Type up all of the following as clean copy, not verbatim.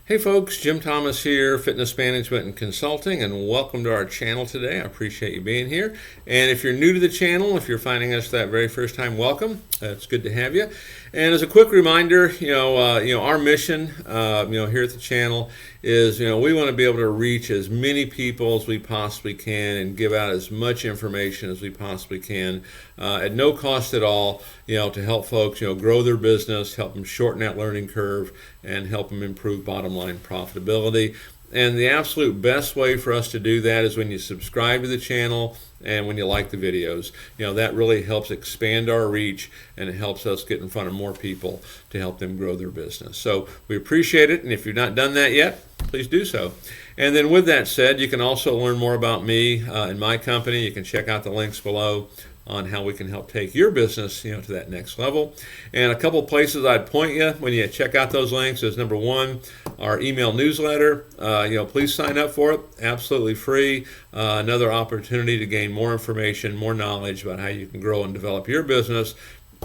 Hey folks, Jim Thomas here, Fitness Management and Consulting, and welcome to our channel today. I appreciate you being here. And if you're new to the channel, if you're finding us that very first time, welcome. It's good to have you. And as a quick reminder, our mission, here at the channel is, we want to be able to reach as many people as we possibly can and give out as much information as we possibly can at no cost at all, to help folks, grow their business, help them shorten that learning curve, and help them improve bottom line profitability. And the absolute best way for us to do that is when you subscribe to the channel and when you like the videos. That really helps expand our reach, and it helps us get in front of more people to help them grow their business. So we appreciate it, and if you've not done that yet, please do so. And then with that said, you can also learn more about me and my company. You can check out the links below on how we can help take your business, to that next level. And a couple places I'd point you when you check out those links is, number one, our email newsletter. Please sign up for it, absolutely free. Another opportunity to gain more information, more knowledge about how you can grow and develop your business.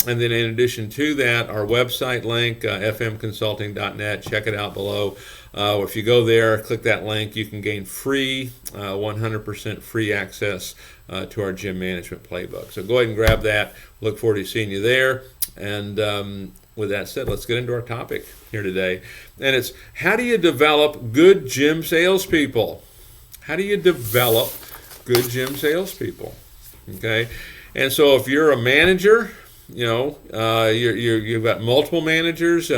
And then in addition to that, our website link, fmconsulting.net, check it out below. If you go there, click that link, you can gain free, 100% free access to our gym management playbook. So go ahead and grab that. Look forward to seeing you there. And with that said, let's get into our topic here today. And it's, how do you develop good gym salespeople? How do you develop good gym salespeople? Okay. And so if you're a manager, you've got multiple managers,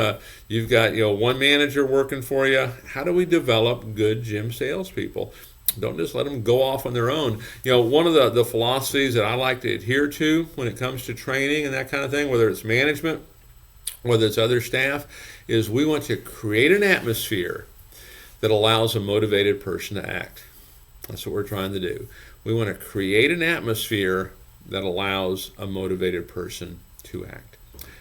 you've got one manager working for you. How do we develop good gym salespeople? Don't just let them go off on their own. One of the philosophies that I like to adhere to when it comes to training and that kind of thing, whether it's management, whether it's other staff, is we want to create an atmosphere that allows a motivated person to act. That's what we're trying to do. We want to create an atmosphere that allows a motivated person to act.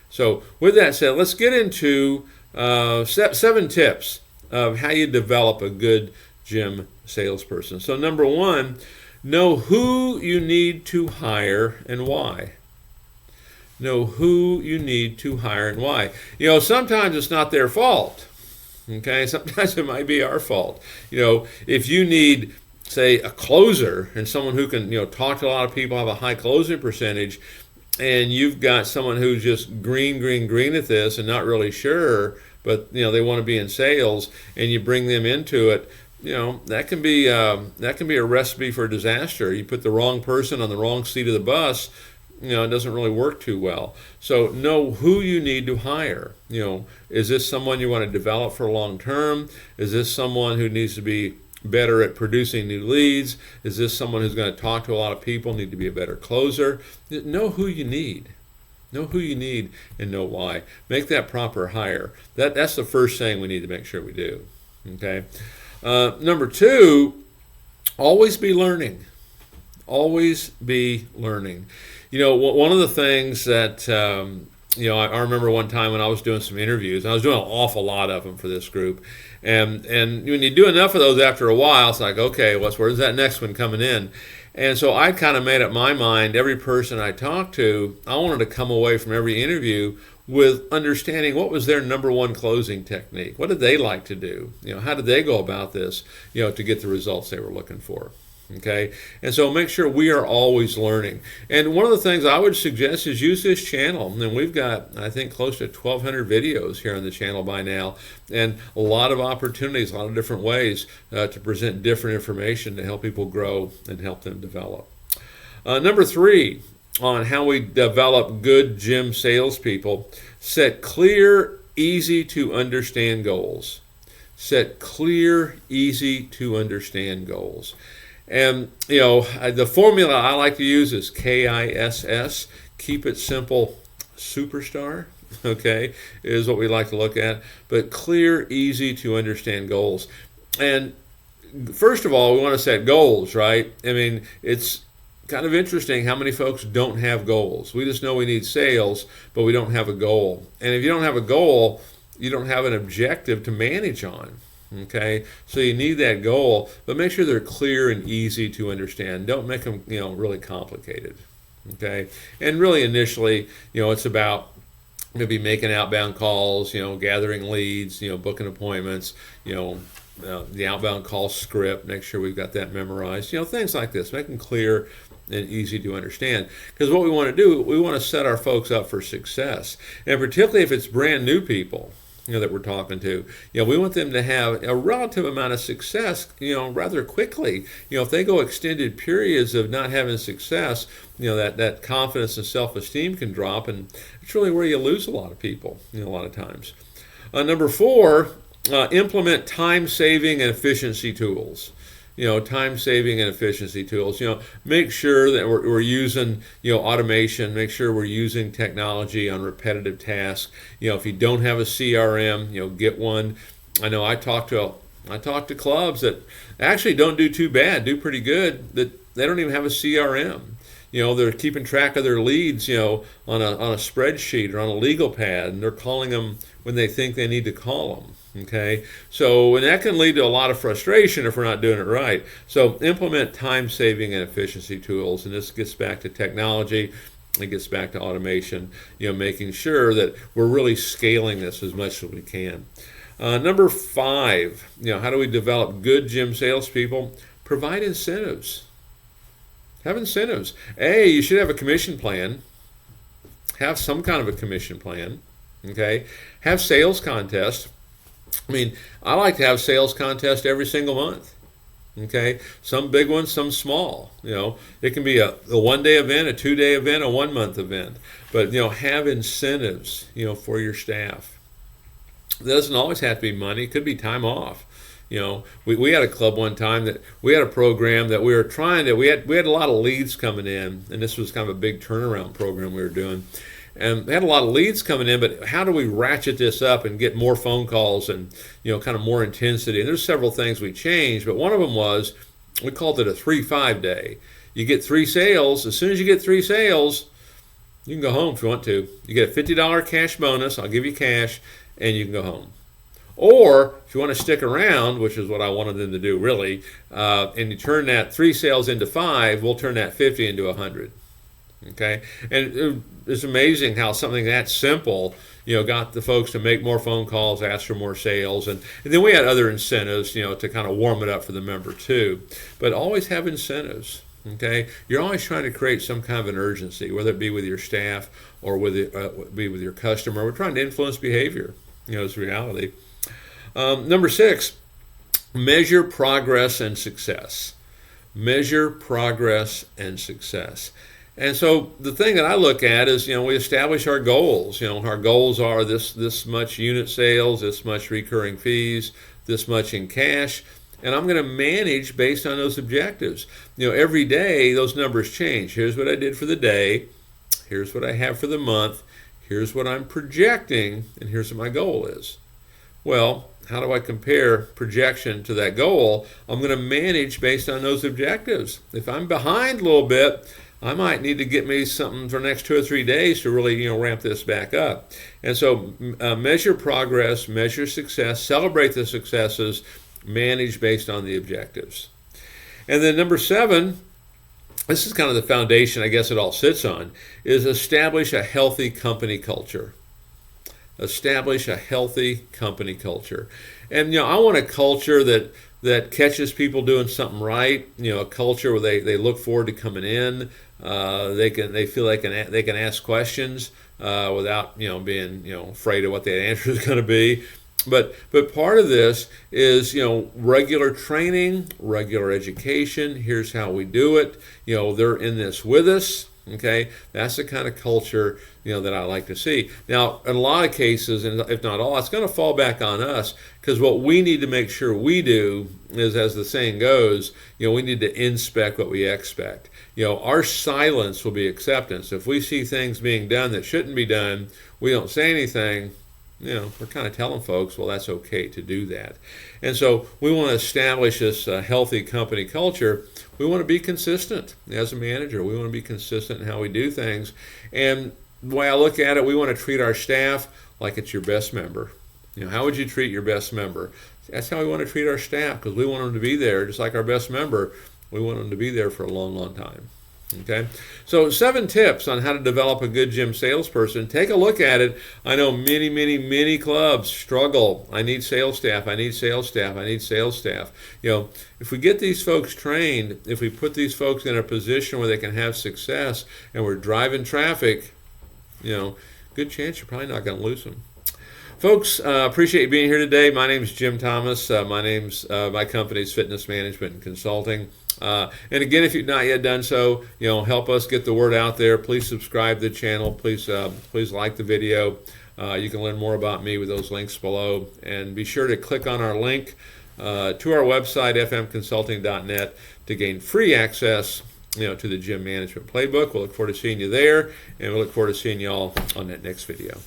So with that said, let's get into 7 tips of how you develop a good gym salesperson. So number one, know who you need to hire and why. Know who you need to hire and why. Sometimes it's not their fault. Okay, sometimes it might be our fault. If you need, say, a closer and someone who can, talk to a lot of people, have a high closing percentage, and you've got someone who's just green at this and not really sure, but they want to be in sales, and you bring them into it, that can be a recipe for disaster. You put the wrong person on the wrong seat of the bus, it doesn't really work too well. So know who you need to hire. Is this someone you want to develop for long term? Is this someone who needs to be better at producing new leads? Is this someone who's going to talk to a lot of people, need to be a better closer? Know who you need. Know who you need and know why. Make that proper hire. That's the first thing we need to make sure we do. Okay. Number two, always be learning. Always be learning. One of the things that I remember one time when I was doing some interviews, and I was doing an awful lot of them for this group, and when you do enough of those after a while, it's like, okay, where's that next one coming in? And so I kind of made up my mind, every person I talked to, I wanted to come away from every interview with understanding what was their number one closing technique. What did they like to do? How did they go about this, to get the results they were looking for? Okay, and so make sure we are always learning. And one of the things I would suggest is use this channel. And we've got, I think, close to 1,200 videos here on the channel by now, and a lot of opportunities, a lot of different ways to present different information to help people grow and help them develop. Number 3, on how we develop good gym salespeople, set clear, easy to understand goals. Set clear, easy to understand goals. And, the formula I like to use is KISS, keep it simple, superstar, okay, is what we like to look at. But clear, easy to understand goals. And first of all, we want to set goals, right? I mean, it's kind of interesting how many folks don't have goals. We just know we need sales, but we don't have a goal. And if you don't have a goal, you don't have an objective to manage on. Okay, so you need that goal, but make sure they're clear and easy to understand. Don't make them, really complicated. Okay, and really initially, it's about maybe making outbound calls, gathering leads, booking appointments, the outbound call script, make sure we've got that memorized, things like this, make them clear and easy to understand. Because what we want to do, we want to set our folks up for success. And particularly if it's brand new people, that we're talking to, we want them to have a relative amount of success, rather quickly. If they go extended periods of not having success, that confidence and self-esteem can drop, and it's really where you lose a lot of people, a lot of times. Number 4, implement time-saving and efficiency tools. Time-saving and efficiency tools. Make sure that we're using, automation. Make sure we're using technology on repetitive tasks. If you don't have a CRM, get one. I know I talk to clubs that actually don't do too bad, do pretty good. That they don't even have a CRM. They're keeping track of their leads, on a spreadsheet or on a legal pad, and they're calling them when they think they need to call them. Okay, and that can lead to a lot of frustration if we're not doing it right. So implement time-saving and efficiency tools, and this gets back to technology. It gets back to automation. Making sure that we're really scaling this as much as we can. Number 5, how do we develop good gym salespeople? Provide incentives. Have incentives. You should have a commission plan. Have some kind of a commission plan. Okay, have sales contests. I like to have sales contests every single month. Okay, some big ones, some small. It can be a one-day event, a 2-day event, a 1-month event. But have incentives, for your staff. It doesn't always have to be money. It could be time off. We had a club one time that we had a program that we were trying to. We had a lot of leads coming in, and this was kind of a big turnaround program we were doing. And we had a lot of leads coming in, but how do we ratchet this up and get more phone calls and, kind of more intensity? And there's several things we changed, but one of them was, we called it a 3-5 day. You get 3 sales. As soon as you get 3 sales, you can go home if you want to. You get a $50 cash bonus. I'll give you cash, and you can go home. Or if you want to stick around, which is what I wanted them to do really, and you turn that 3 sales into 5, we'll turn that 50 into 100. Okay, and it's amazing how something that simple, got the folks to make more phone calls, ask for more sales, and then we had other incentives, to kind of warm it up for the member too. But always have incentives. Okay, you're always trying to create some kind of an urgency, whether it be with your staff or be with your customer. We're trying to influence behavior. It's reality. Number 6, measure progress and success. Measure progress and success. And so the thing that I look at is, we establish our goals. Our goals are this much unit sales, this much recurring fees, this much in cash, and I'm going to manage based on those objectives. Every day those numbers change. Here's what I did for the day. Here's what I have for the month. Here's what I'm projecting, and here's what my goal is. Well, how do I compare projection to that goal? I'm going to manage based on those objectives. If I'm behind a little bit, I might need to get me something for the next 2 or 3 days to really, ramp this back up. And so measure progress, measure success, celebrate the successes, manage based on the objectives. And then number 7, this is kind of the foundation I guess it all sits on, is establish a healthy company culture. Establish a healthy company culture. And, I want a culture that catches people doing something right, a culture where they look forward to coming in. They feel they can ask questions without being afraid of what that answer is going to be. But part of this is regular training, regular education. Here's how we do it. They're in this with us. Okay, that's the kind of culture that I like to see. Now, in a lot of cases, and if not all, it's going to fall back on us, because what we need to make sure we do is, as the saying goes, we need to inspect what we expect. Our silence will be acceptance. If we see things being done that shouldn't be done, we don't say anything. We're kind of telling folks, well, that's okay to do that. And so we want to establish this healthy company culture. We want to be consistent as a manager. We want to be consistent in how we do things. And the way I look at it, we want to treat our staff like it's your best member. How would you treat your best member? That's how we want to treat our staff, because we want them to be there just like our best member. We want them to be there for a long, long time. Okay, so 7 tips on how to develop a good gym salesperson. Take a look at it. I know many clubs struggle. I need sales staff. I need sales staff. I need sales staff. If we get these folks trained, if we put these folks in a position where they can have success, and we're driving traffic, good chance you're probably not going to lose them. Folks, appreciate you being here today. My name is Jim Thomas. My company's Fitness Management and Consulting. And again, if you've not yet done so, help us get the word out there. Please subscribe to the channel. Please like the video. You can learn more about me with those links below. And be sure to click on our link to our website, fmconsulting.net, to gain free access to the Gym Management Playbook. We'll look forward to seeing you there, and we'll look forward to seeing you all on that next video.